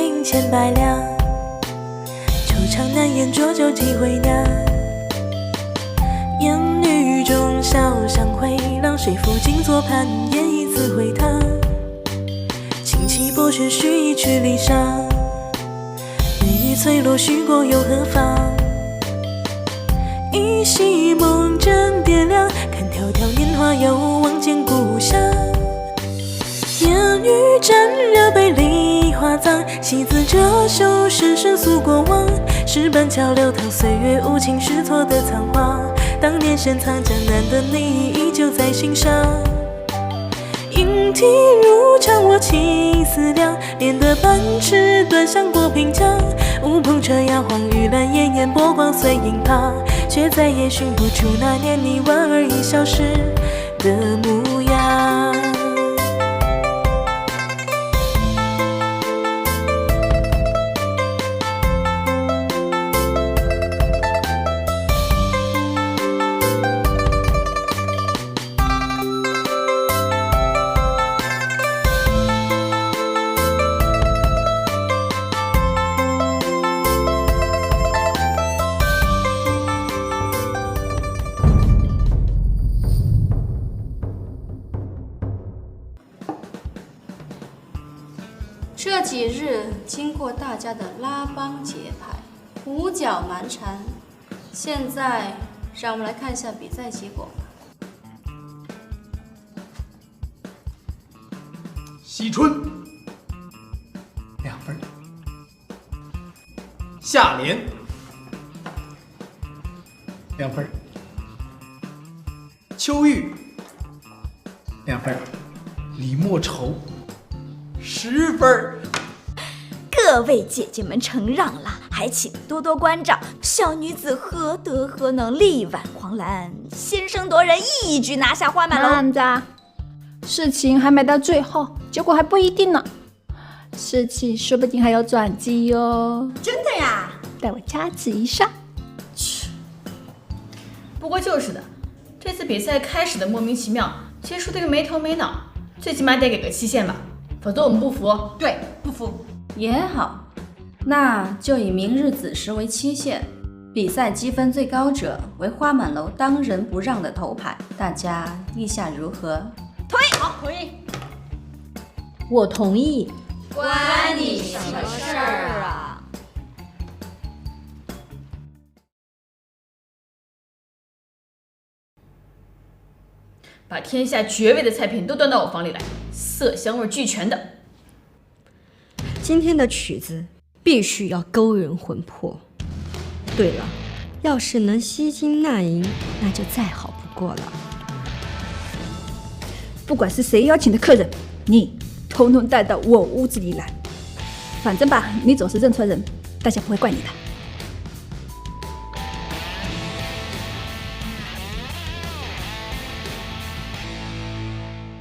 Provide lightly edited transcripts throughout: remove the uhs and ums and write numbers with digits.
银千百两，惆怅难言，浊酒几回酿。烟雨中小巷回廊，谁抚镜坐盘烟一字回堂。轻骑薄雪须一曲离殇，日翠落许过又何妨？依稀梦枕点亮，看迢迢年华又望见故乡。烟雨沾热杯梨花脏，戏子折袖深深诉过往。石板桥流淌岁月无情试错的仓皇，当年深藏江南的你依旧在心上。莺啼如常我情思量，连得半尺端详过平江。乌篷车摇晃玉兰烟烟，波光碎影旁，却再也寻不出那年你莞尔一笑时的模样。这几日经过大家的拉帮结派，五角蛮缠，现在让我们来看一下比赛结果吧。惜春2分，夏莲2分，秋玉2分，李莫愁10分。各位姐姐们承让了，还请多多关照。小女子何德何能，力挽狂澜，先声夺人，一举拿下花满楼。慢着，事情还没到最后，结果还不一定呢。事情说不定还有转机哟。真的呀？待我掐指一算。不过就是的，这次比赛开始的莫名其妙，结束的又没头没脑，最起码得给个期限吧，否则我们不服。对，不服也好，那就以明日子时为期限，比赛积分最高者为花满楼当仁不让的头牌，大家意下如何？好，可以。我同意。关你什么事儿啊？把天下绝味的菜品都端到我房里来，色香味俱全的。今天的曲子必须要勾人魂魄。对了，要是能吸金纳银，那就再好不过了。不管是谁邀请的客人，你统统带到我屋子里来。反正吧，你总是认错人，大家不会怪你的。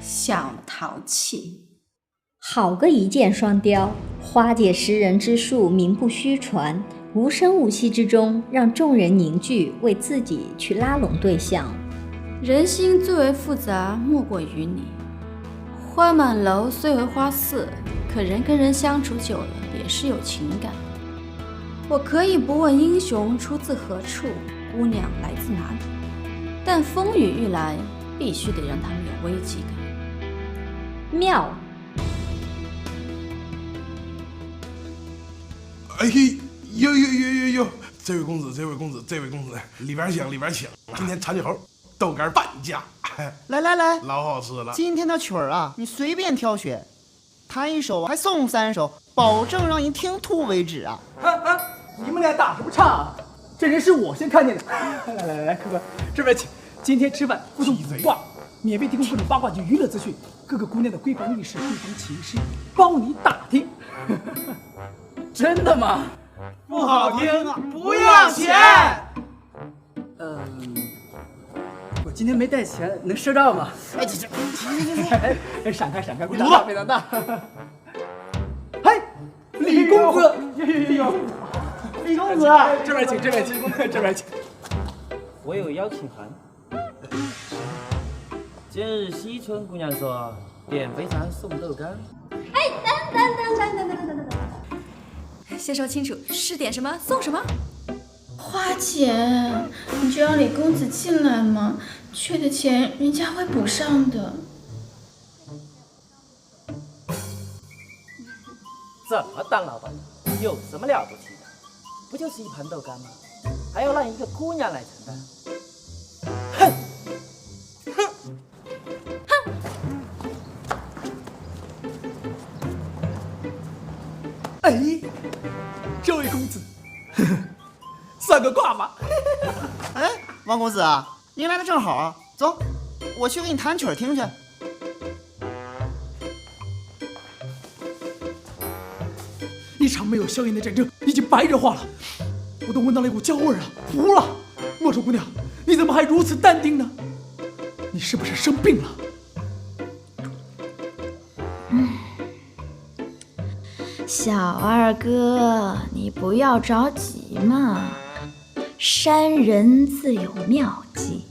小淘气，好个一箭双雕，花界识人之术名不虚传，无声无息之中让众人凝聚，为自己去拉拢对象。人心最为复杂，莫过于你。花满楼虽为花肆，可人跟人相处久了也是有情感。我可以不问英雄出自何处，姑娘来自哪里，但风雨欲来，必须得让他们有危机感。妙！哎呦！这位公子，里边请。今天馋嘴猴豆干半价，来，老好吃了。今天的曲儿啊，你随便挑选，弹一首还送3首，保证让你听吐为止啊！你们俩打什么岔啊？这人是我先看见的。来，客官这边请。今天吃饭附送卜卦，免费提供各种八卦及娱乐资讯，各个姑娘的闺房轶事、闺房情诗，包你打听。真的吗？不好听啊，不要钱。我今天没带钱，能赊账吗？闪开，非常大。嘿，李公子，李公子，这边请。我有邀请函。今日惜春姑娘说点肥肠送豆干。哎，等，先说清楚是点什么送什么。花姐，你就让李公子进来嘛，缺的钱人家会补上的。怎么当老板有什么了不起的？不就是一盘豆干吗？还要让一个姑娘来承担？哼！哎，这位公子，算个卦吧。哎，王公子啊，您来的正好啊，走，我去给你弹曲儿听去。一场没有硝烟的战争已经白热化了，我都闻到了一股焦味啊！服了，莫愁姑娘，你怎么还如此淡定呢？你是不是生病了？小二哥，你不要着急嘛，山人自有妙计。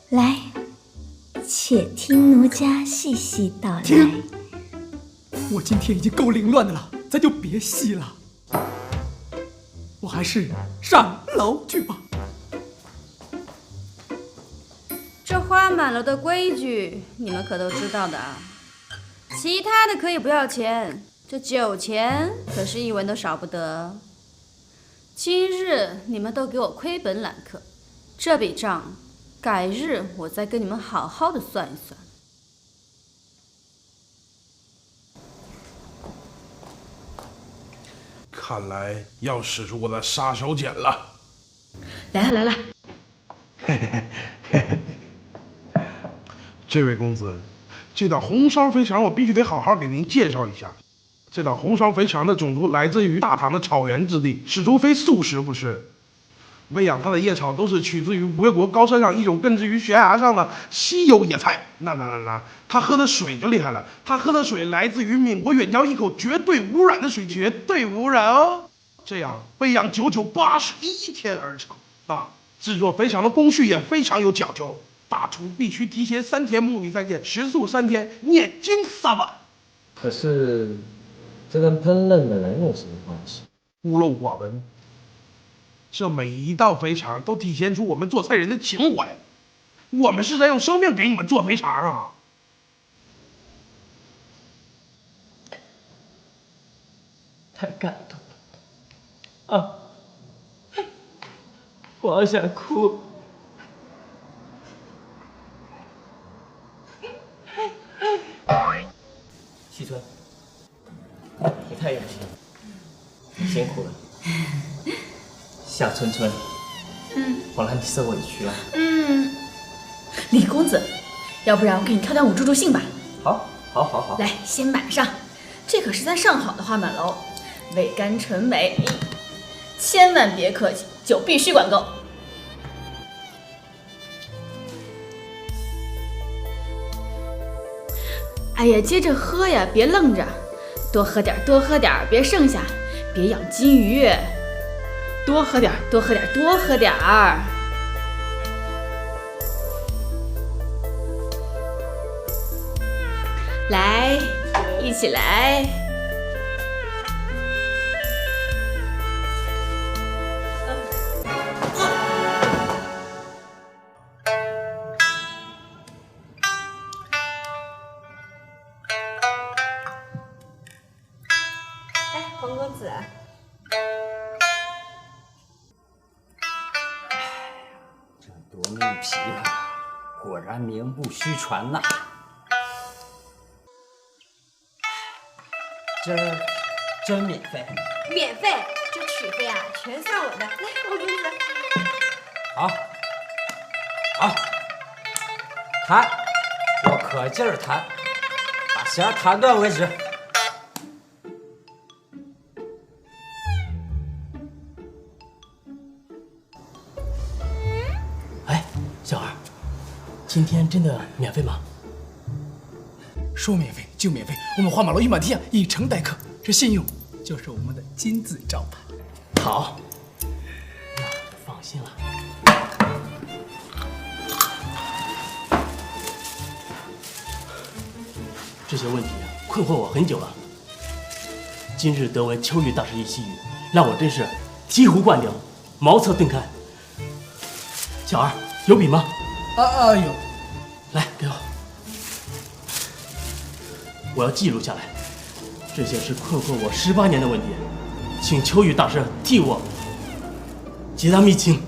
来，且听奴家细细道来。听，我今天已经够凌乱的了，咱就别戏了，我还是上楼去吧。这花满楼的规矩你们可都知道的啊。其他的可以不要钱，这酒钱可是一文都少不得。今日你们都给我亏本揽客，这笔账改日我再跟你们好好的算一算。看来要使出我的杀手锏了。来了，这位公子，这道红烧肥肠我必须得好好给您介绍一下。这道红烧肥肠的种族来自于大唐的草原之地，使徒非素食不吃。喂养它的野草都是取自于吴国高山上一种根植于悬崖上的稀有野菜。那，它喝的水就厉害了，它喝的水来自于闽国远郊一口绝对无染的水，绝对无染哦。这样喂养久久81天而成啊！制作肥肠的工序也非常有讲究。大厨必须提前3天沐浴3天，食宿3天，念经3晚。可是，这跟烹饪的人有什么关系？孤陋寡闻。这每一道肥肠都体现出我们做菜人的情怀，我们是在用生命给你们做肥肠啊！太感动了啊！我好想哭。西村，你太用心了，辛苦了。小春春，我让你受委屈了。李公子，要不然我给你跳段舞助助兴吧。好。来，先满上，这可是咱上好的花满楼，味甘醇美，千万别客气，酒必须管够。哎呀，接着喝呀，别愣着，多喝点，别剩下，别养金鱼。多喝点。来，一起来。哎，黄公子，这夺命琵琶果然名不虚传呐！这真免费？免费，这曲费啊，全算我的。来，黄公子。好，弹，我可劲儿弹，把弦弹断为止。哎，小二，今天真的免费吗？说免费就免费，我们花满楼1满天，以诚待客，这信用就是我们的金字招牌。好，那就放心了。这些问题困惑我很久了。今日得闻秋雨大师一细语，让我真是醍醐灌顶，茅塞顿开。小二，有笔吗？有。来，给我，我要记录下来。这些是困惑我18年的问题，请秋雨大师替我解答谜情。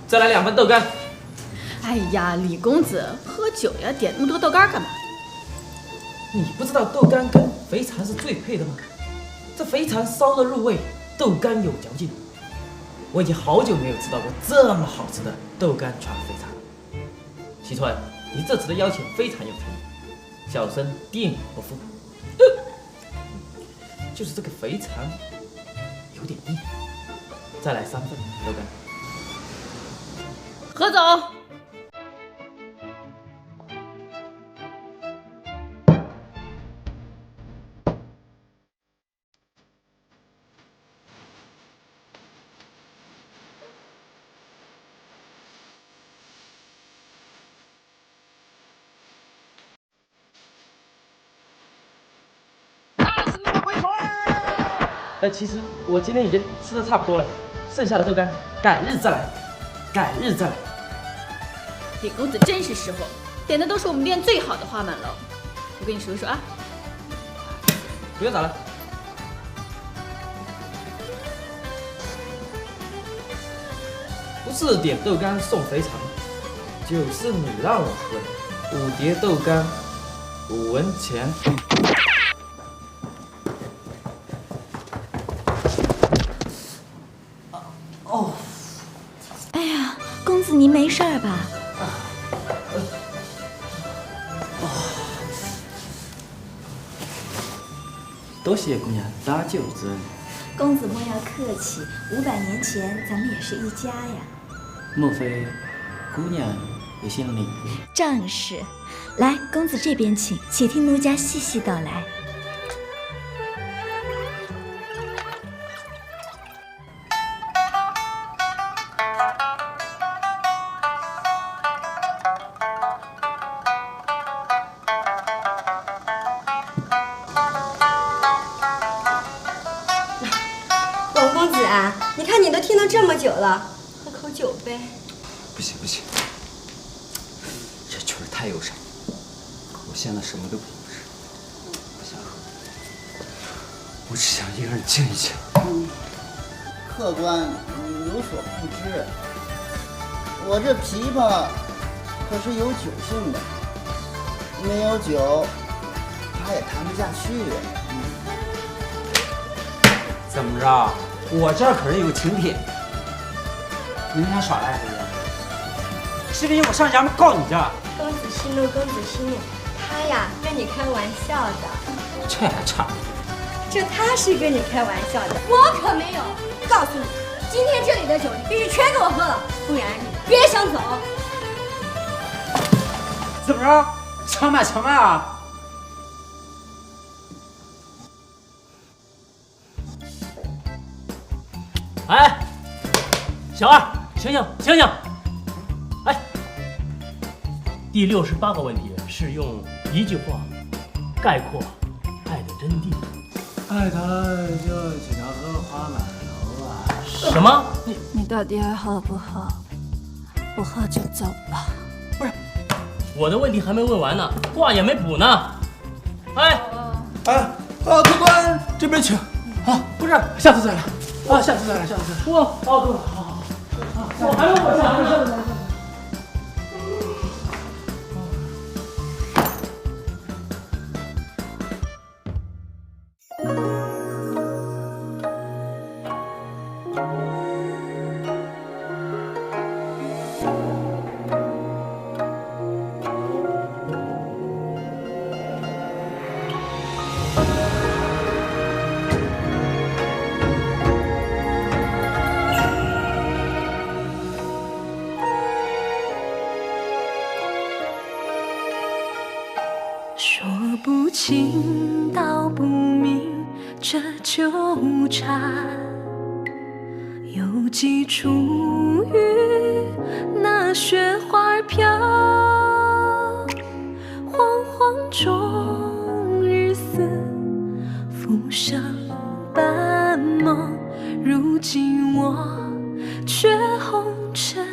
再来2份豆干。哎呀，李公子，喝酒呀，点那么多豆干干嘛？你不知道豆干跟肥肠是最配的吗？这肥肠烧得入味，豆干有嚼劲。我已经好久没有吃到过这么好吃的豆干串肥肠了。喜春，你这次的邀请非常有诚意，小生定不负。就是这个肥肠有点硬，再来3份豆干。何总。其实我今天已经吃的差不多了，剩下的豆干改日再来，改日再来。李公子真是识货，点的都是我们店最好的花满楼。我给你数一数啊。不用找了。不是点豆干送肥肠，就是你让我喝的。5碟豆干，5文钱。哎呀，公子您没事儿吧？多谢姑娘搭救之恩。公子莫要客气，500年前咱们也是一家呀。莫非姑娘也姓李？正是。来，公子这边请，且听奴家细细道来。王公子啊，你看你都听了这么久了，喝口酒呗。不行不行，这曲儿太忧伤，我现在什么都不是，不想喝，我只想一个人静一静。客官，你有所不知，我这琵琶可是有酒性的，没有酒，它也弹不下去。怎么着？我这儿可是有请帖，你们想耍赖是不是？视频我上衙门告你去！公子息怒，公子息怒，他呀跟你开玩笑的。这还差不多。这他是跟你开玩笑的，我可没有。告诉你，今天这里的酒你必须全给我喝了，不然你别想走。怎么着？强买强卖啊？哎，小二，醒醒醒醒！哎，第68个问题是用一句话概括爱的真谛。爱他就请他喝花满楼啊！什么？你到底还喝不喝？不喝就走吧。不是，我的问题还没问完呢，话也没补呢。哎，客官这边请。啊，不是，下次再来。啊，下次再来，下次再来。哇，好，哥，好。我还有我下次再来。说不清道不明这纠缠，不及初遇，那雪花飘，惶惶中日思，浮生半梦。如今我却红尘。